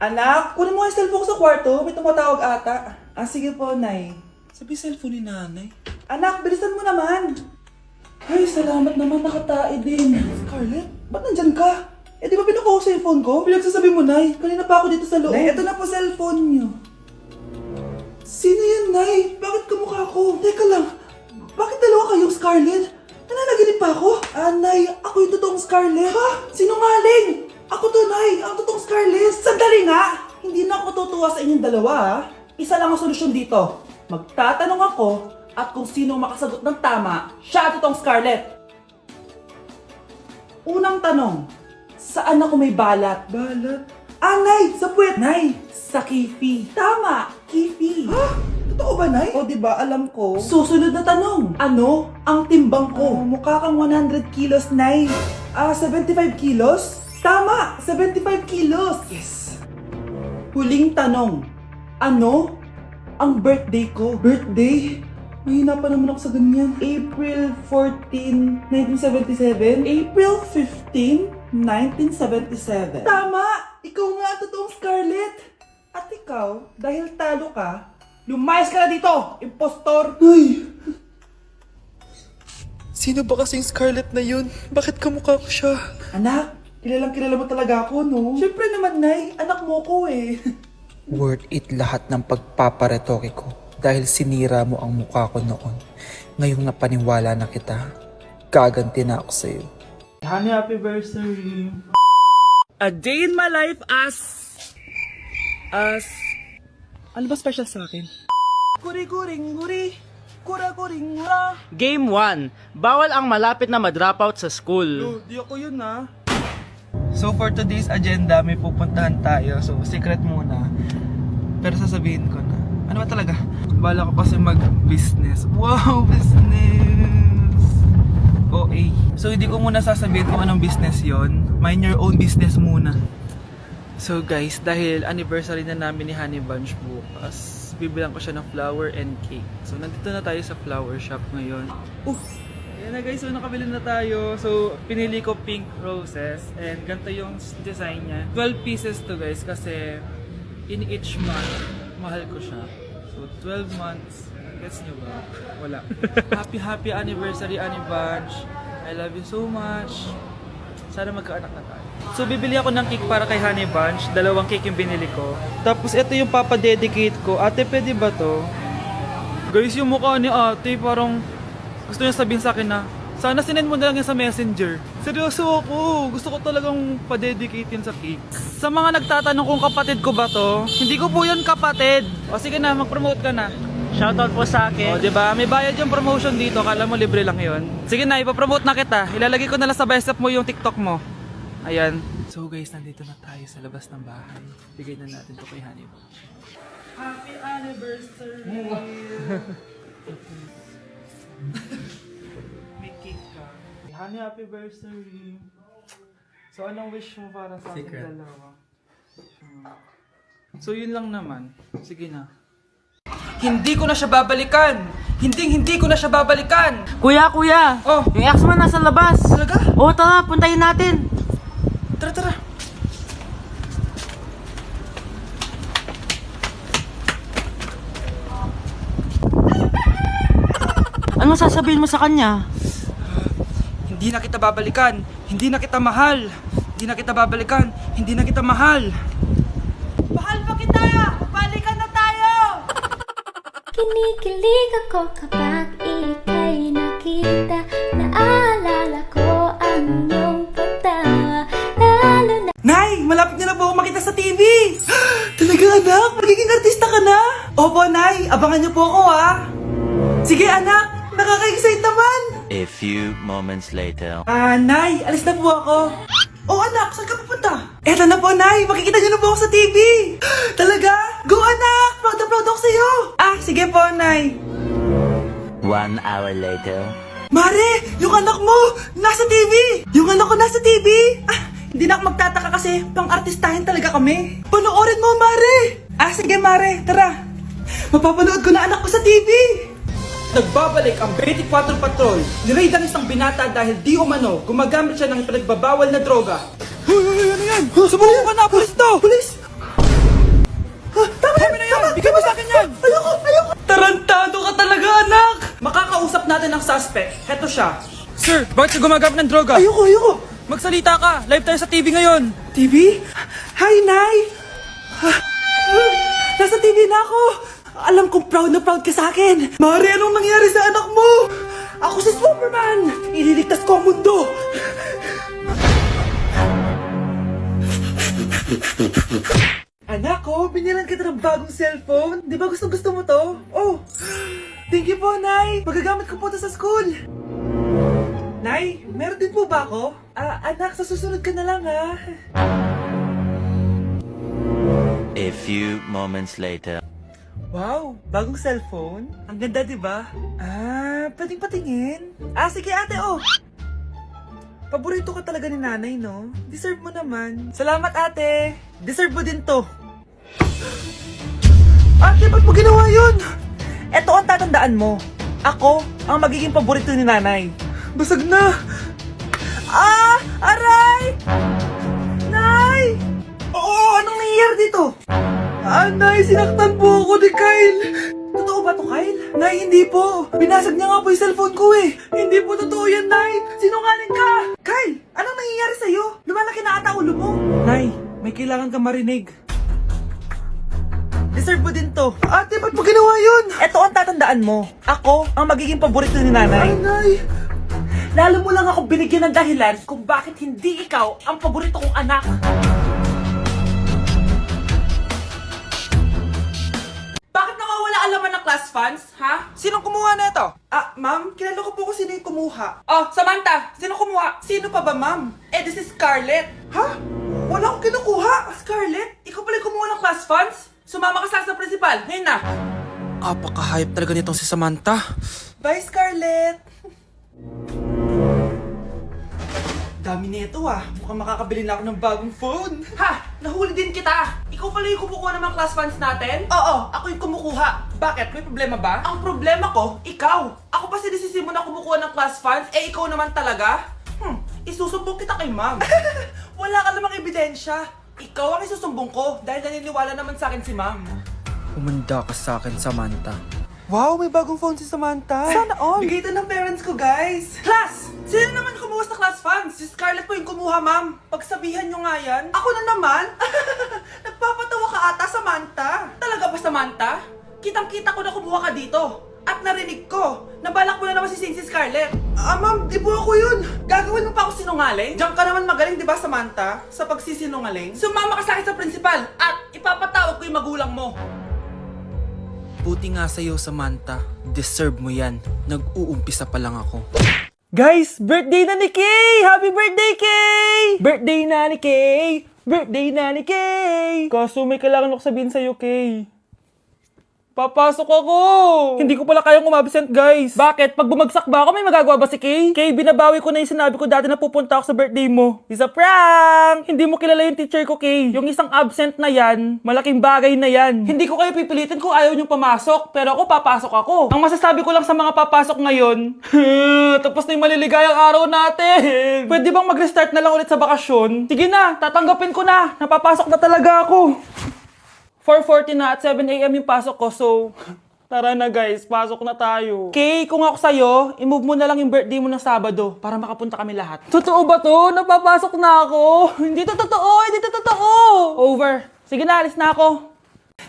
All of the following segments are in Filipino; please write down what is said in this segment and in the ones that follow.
Anak, kunin mo yung cellphone ko sa kwarto. May tumatawag ata. Ah, sige po, Nay. Sabi cellphone ni nanay. Anak, bilisan mo naman. Ay, salamat naman, nakatae din. Scarlett, ba't nandyan ka? Eh, di ba pinukuha ko sa cellphone ko? Pinagsasabi mo, Nay. Kanina pa ako dito sa loob. Nay, eto na po cellphone niyo. Sino yan, Nay? Bakit kamukha ko? Teka lang, bakit dalawa kayong Scarlett? Nananaginip pa ako? Ah, Nay, ako yung totoong Scarlett. Ha? Sinungaling! Ako to, Nay! Ang totoong Scarlett! Sandali nga! Hindi na ako tutuwa sa inyong dalawa, ha? Isa lang ang solusyon dito. Magtatanong ako at kung sino makasagot ng tama, siya ang totoong Scarlett. Unang tanong, saan ako may balat? Balat? Ah, Nay! Sa puwet! Nay! Sa kifi. Tama! Kifi. Ha? Totoo ba, Nay? O, diba? Alam ko. Susunod na tanong. Ano ang timbang ko? Mukha kang 100 kilos, Nay. 75 kilos? Tama! 75 kilos! Yes! Huling tanong. Ano ang birthday ko? Birthday? Mahina pa naman ako sa ganyan. April 14, 1977? April 15, 1977. Tama! Ikaw nga ang totoong Scarlett! At ikaw, dahil talo ka, lumayas ka na dito! Impostor! Ay! Sino ba kasing Scarlett na yun? Bakit kamukha ko siya? Anak, kilalang kilala mo talaga ako, no? Siyempre naman, Nay. Anak mo ko eh. Worth it lahat ng pagpaparetoke ko dahil sinira mo ang mukha ko noon. Ngayong napaniwala na kita, gaganti na ako sa'yo. Honey, happy anniversary. A day in my life as... Ano ba special sa akin? Guri-guring guri. Kura-guring gura. Game 1. Bawal ang malapit na ma-dropout sa school. Di ako yun, ha? So for today's agenda, may pupuntahan tayo. So secret muna. Pero sasabihin ko na. Ano ba talaga? Bala ko kasi mag-business. Wow, business! OA. So hindi ko muna sasabihin kung anong business yon. Mind your own business muna. So guys, dahil anniversary na namin ni Honey Bunch bukas, bibilang ko siya ng flower and cake. So nandito na tayo sa flower shop ngayon. Ayan na guys, so nakabili na tayo. So pinili ko pink roses and ganito yung design niya. 12 pieces to guys kasi in each month, mahal ko siya. So 12 months, gets nyo ba? Wala. Happy anniversary Honey Bunch. I love you so much. Sana magkaanak na tayo. So bibili ako ng cake para kay Honey Bunch. 2 cake yung binili ko. Tapos ito yung papadedicate ko. Ate, pwede ba to? Guys, yung mukha ni ate parang gusto niya sabihin sa akin na sana sinend mo na lang yan sa messenger. Seryoso ako. Gusto ko talagang pa-dedicate yun sa cake. Sa mga nagtatanong kung kapatid ko ba to, hindi ko po yun kapatid. O sige na, mag-promote ka na. Shoutout po sa akin. O diba, may bayad yung promotion dito. Kala mo libre lang yun. Sige na, ipapromote na kita. Ilalagay ko na lang sa bicep mo yung TikTok mo. Ayan. So guys, nandito na tayo sa labas ng bahay. Bigay na natin to kay Honey Bunch. Happy anniversary! May cake ka. Honey, happy anniversary! So anong wish mo para sa ating dalawa? So yun lang naman. Sige na. Hindi ko na siya babalikan! Hindi ko na siya babalikan! Kuya! Oh. Yung ex mo nasa labas! Talaga? Oo, tara, puntayin natin! Tara! Ano sasabihin mo sa kanya? Hindi na kita babalikan. Hindi na kita mahal. Hindi na kita babalikan. Hindi na kita mahal. Mahal pa kita! Balikan na tayo! Kinikilig ako kapag ika'y nakita. Naalala ko ang iyong pagtawa. Lalo na Nay, malapit na po ako makita sa TV! Talaga anak? Magiging artista ka na? Opo, Nay. Abangan niyo po ako, ha? Sige, anak. Nakaka-excite naman. A few moments later. Nay, alis na po ako. Oh, anak, saan ka pupunta? Eto na po, Nay. Makikita niyo na po ako sa TV. Talaga? Go, anak. Proud na proud ako sa'yo. Sige po, Nay. 1 hour later. Mare, yung anak mo, nasa TV. Yung anak ko nasa TV. Hindi na ako magtataka kasi pang-artistahin talaga kami. Panoorin mo, Mare. Sige, Mare. Tara. Mapapanood ko na anak ko sa TV. Nagbabalik ang 24 Patrol. Niraid ang isang binata dahil di umano gumagamit siya ng ipinagbabawal na droga. Hoy, ano yan? Subukan ka na, pulis to! Pulis! Ipakausap natin ang suspect. Heto siya. Sir, bakit ka gumagamit ng droga? Ayoko. Magsalita ka! Live tayo sa TV ngayon! TV? Hi, Nay! Nasa TV na ako! Alam kong proud na proud ka sa akin! Mari, anong nangyari sa anak mo? Ako si Superman! Ililigtas ko ang mundo! Anak ko, binilan kita ng bagong cellphone. Di ba gusto mo to? Oh, thank you po, Nay. Magagamit ko po to sa school. Nay, meron din po ba ako? Anak, sa susunod ka na lang, ha? A few moments later. Wow, bagong cellphone? Ang ganda, di ba? Pwedeng patingin? Sige ate, oh! Paborito ka talaga ni nanay, no? Deserve mo naman. Salamat, ate! Deserve mo din to. Ate, ba't mo ginawa yun? Eto ang tatandaan mo. Ako ang magiging paborito ni nanay. Basag na! Aray! Nay! Oo, anong nangyayari dito? Nay, sinaktan po ako ni Kyle. Totoo ba to, Kyle? Nay, hindi po. Binasag niya nga po yung cellphone ko eh. Hindi po totoo yan, Nay. Sinungaling ka. Kyle, anong nangyayari sa'yo? Lumalaki na ata ulo mo. Nay, may kailangan kang marinig. Deserve mo din to. Ate, ba't mo ginawa yun? Eto ang tatandaan mo. Ako ang magiging paborito ni nanay. Nay. Lalo mo lang ako binigyan ng dahilan kung bakit hindi ikaw ang paborito kong anak. Bakit nawawala alaman ng class funds, ha? Sinong kumuha na ito? Ma'am, kilala ko po kung sino yung kumuha. Oh, Samantha, sino kumuha? Sino pa ba, ma'am? This is Scarlett. Ha? Wala akong kinukuha. Scarlett, ikaw pala yung kumuha ng class funds? Sumama ka sa principal, ngayon na. Apaka-hype talaga nitong si Samantha. Bye, Scarlett. Dami nito mukhang makakabili na ako ng bagong phone. Ha! Nahuli din kita! Ikaw pala yung kumukuha ng mga class funds natin? Oo, ako yung kumukuha. Bakit? May problema ba? Ang problema ko, ikaw! Ako pa sinisisi mo na kumukuha ng class funds, ikaw naman talaga? Isusumbong kita kay ma'am. Wala ka namang ebidensya. Ikaw ang isusumbong ko dahil naniniwala naman sa akin si ma'am. Umanda ka sa akin, Samantha. Wow, may bagong phone si Samantha. Sana all. Bigay ito ng parents ko, guys. Class! Sino naman kumuha sa class funds? Si Scarlett po yung kumuha, ma'am. Pagsabihan nyo nga yan. Ako na naman? Nagpapatawa ka ata, Samantha. Talaga ba, Samantha? Kitang-kita ko na kumuha ka dito. At narinig ko, nabalak mo na naman si Scarlett. Ma'am, di po ako yun. Gagawin mo pa ako sinungaling? Diyan ka naman magaling, di ba, Samantha? Sa pagsisinungaling? Sumama ka sa akin sa principal at ipapatawag ko yung magulang mo. Buti nga sa'yo, Samantha. Deserve mo yan. Nag-uumpisa pa lang ako. Guys, birthday na ni Kay! Happy birthday, Kay! Birthday na ni Kay! Birthday na ni Kay! Kaso may kailangan ako sabihin sa'yo, Kay. Papasok ako! Hindi ko pala kayang umabsent, guys. Bakit? Pag bumagsak ba ako, may magagawa ba si Kay? Kay, binabawi ko na yung sinabi ko dati na pupunta ako sa birthday mo. It's a prank! Hindi mo kilala yung teacher ko, Kay. Yung isang absent na yan, malaking bagay na yan. Hindi ko kayo pipilitin kung ayaw niyong pumasok, pero ako papasok ako. Ang masasabi ko lang sa mga papasok ngayon, tapos na yung maliligayang araw natin. Pwede bang mag-restart na lang ulit sa bakasyon? Sige na, tatanggapin ko na. Napapasok na talaga ako. 4:40 na at 7 a.m. yung pasok ko, so tara na guys, pasok na tayo. Kay, kung ako sa'yo, i-move mo na lang yung birthday mo ng Sabado para makapunta kami lahat. Totoo ba to? Napapasok na ako? Hindi to totoo, hindi to totoo. Over. Sige na, alis na ako.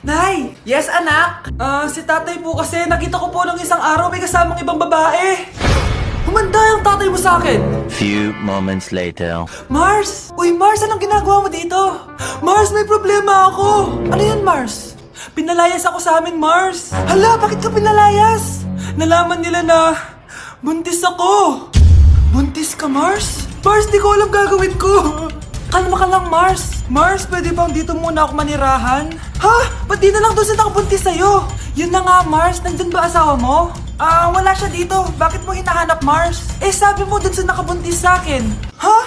Nay! Yes, anak? Si tatay po kasi nakita ko po ng isang araw may kasamang ibang babae. Humanda yung tatay mo sa akin. Few moments later. Mars! Uy, Mars, anong ginagawa mo dito? Mars, may problema ako! Ano yun, Mars? Pinalayas ako sa amin, Mars! Hala, bakit ka pinalayas? Nalaman nila na buntis ako! Buntis ka, Mars? Mars, di ko alam gagawin ko! Kalma ka lang, Mars! Mars, pwede bang dito muna ako manirahan? Ha? Ba't di na lang doon sa nakabuntis sa'yo? Yun na nga, Mars, nandun ba asawa mo? Wala siya dito. Bakit mo hinahanap, Mars? Sabi mo dun sa nakabuntis sa akin. Ha?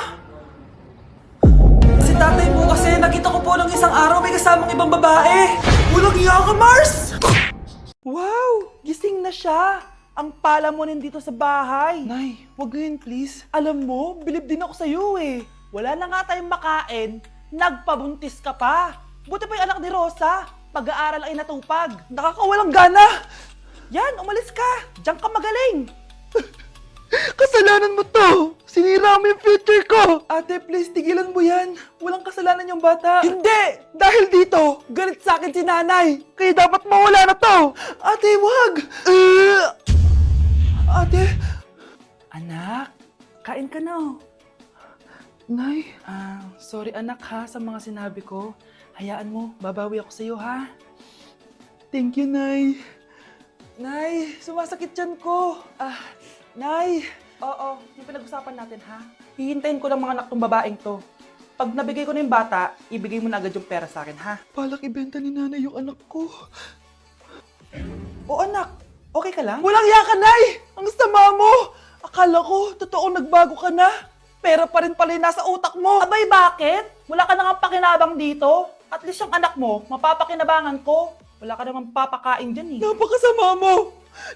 Si tatay mo kasi nakita ko po ng isang araw may kasamang ibang babae. Walang iya ka, Mars! Wow! Gising na siya. Ang pala mo nandito sa bahay. Nay, wag ngayon please. Alam mo, bilib din ako sa'yo eh. Wala na nga tayong makain, nagpabuntis ka pa. Buti pa yung anak ni Rosa, pag-aaral ay natupag. Nakakawalang gana. Yan, umalis ka. Diyan ka magaling. Kasalanan mo to! Sinira mo yung future ko! Ate, please, tigilan mo yan. Walang kasalanan yung bata. Hindi! Dahil dito, galit sa akin si nanay. Kaya dapat mawala na to! Ate, wag! Ate! Anak, kain ka na. Oh. Nay? Sorry anak ha sa mga sinabi ko. Hayaan mo, babawi ako sa'yo ha. Thank you, Nay. Nay, sumasakit yan ko. Nay! Oo, yung pinag-usapan natin ha. Hihintayin ko ng mga anak tong babaeng to. Pag nabigay ko na yung bata, ibigay mo na agad yung pera sa akin ha. Balak ibenta ni nanay yung anak ko. O anak, okay ka lang? Walang iya ka, Nay! Ang sama mo! Akala ko, totoong nagbago ka na. Pera pa rin pala yung nasa utak mo. Abay, bakit? Wala ka nang pakinabang dito. At least yung anak mo, mapapakinabangan ko. Wala ka namang papakain dyan eh. Napakasama mo!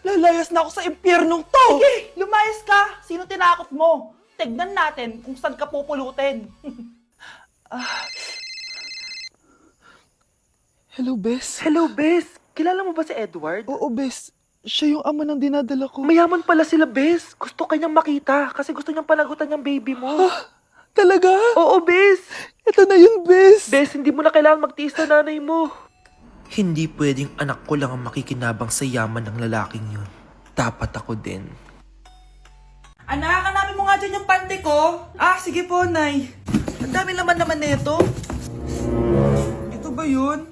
Lalayas na ako sa impyernong to! Sige, lumayas ka. Sino tinakot mo? Tignan natin kung saan ka pupulutin. Hello, Bes. Hello, Bes. Kilala mo ba si Edward? Oo, Bes. Siya yung ama ng dinadala ko. Mayaman pala sila, Bes. Gusto kanyang makita kasi gusto niyang panagutan yung baby mo. Talaga? Oo, Bes. Ito na yun, Bes. Bes, hindi mo na kailangan magtiis na nanay mo. Hindi pwedeng anak ko lang ang makikinabang sa yaman ng lalaking yun. Dapat ako din. Anak, hanapin mo nga dyan yung pante ko. Sige po, Nay. Ang dami naman nito. Ito ba yun?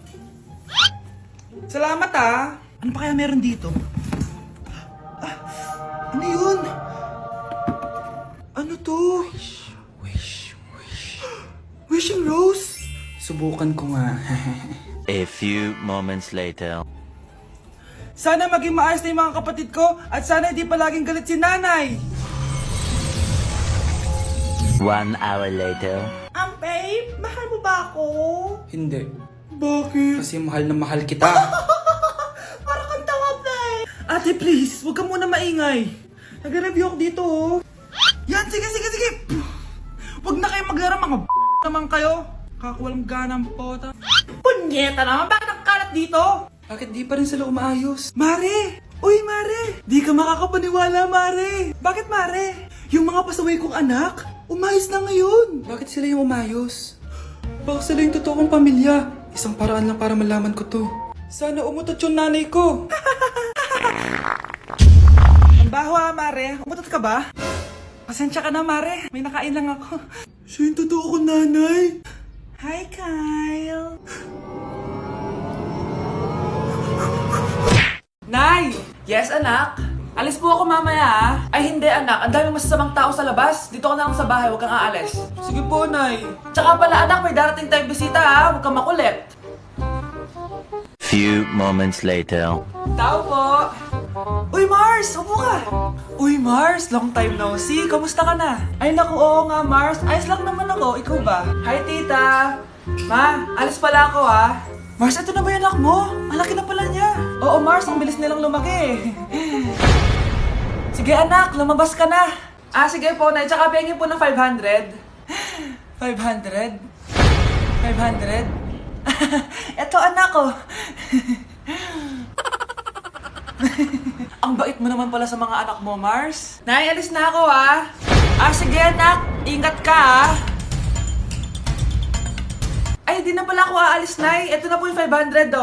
Salamat Ano pa kaya meron dito? Ano yun? Ano to? Wishing Rose? Subukan ko nga. A few moments later. Sana maging maayos na yung mga kapatid ko at sana hindi palaging galit si nanay. 1 hour later. Babe, mahal mo ba ako? Hindi. Bakit? Kasi mahal na mahal kita. Para kang tawa, babe. Ate, please, huwag ka muna maingay. Nag-review ako dito, oh. Yan, sige. Huwag na kayo maglaro, mga naman kayo. Kakawalang ganang pota. Punyeta naman, bakit nagkalat dito? Bakit di pa rin sila umaayos? Mare! Uy, Mare! Di ka makakapaniwala, Mare! Bakit, Mare? Yung mga pasaway kong anak, umayos na ngayon. Bakit sila yung umayos? Baka sila yung totoong pamilya. Isang paraan lang para malaman ko to. Sana umutot yung nanay ko. Ang baho Mare. Umutot ka ba? Pasensya ka na, Mare. May nakain lang ako. Siya yung totoo ko, nanay. Hi, Kyle. Nay! Yes, anak? Alis po ako mamaya, Ay, hindi, anak. Ang daming masasamang tao sa labas. Dito ka na lang sa bahay. Huwag kang aalis. Sige po, Nay. Tsaka pala, anak, may darating tayong bisita, Huwag kang makulit. Few moments later. Tao po. Uy, Mars! Upo ka! Uy, Mars! Long time no see. Kamusta ka na? Ay, naku, oo nga, Mars. Ayos lang naman ako. Ikaw ba? Hi, tita. Ma, alis pala ako, Mars, ito na ba yung anak mo? Malaki na pala niya. Oo, Mars. Ang bilis nilang lumaki. Sige, anak. Lumabas ka na. Sige po, Nay. Tsaka pengin po ng 500. 500? 500? Eto, anak ko. Ang bait mo naman pala sa mga anak mo, Mars. Nay, alis na ako, sige, anak. Ingat ka, Ay, di na pala ako aalis, Nay. Ito na po yung 500,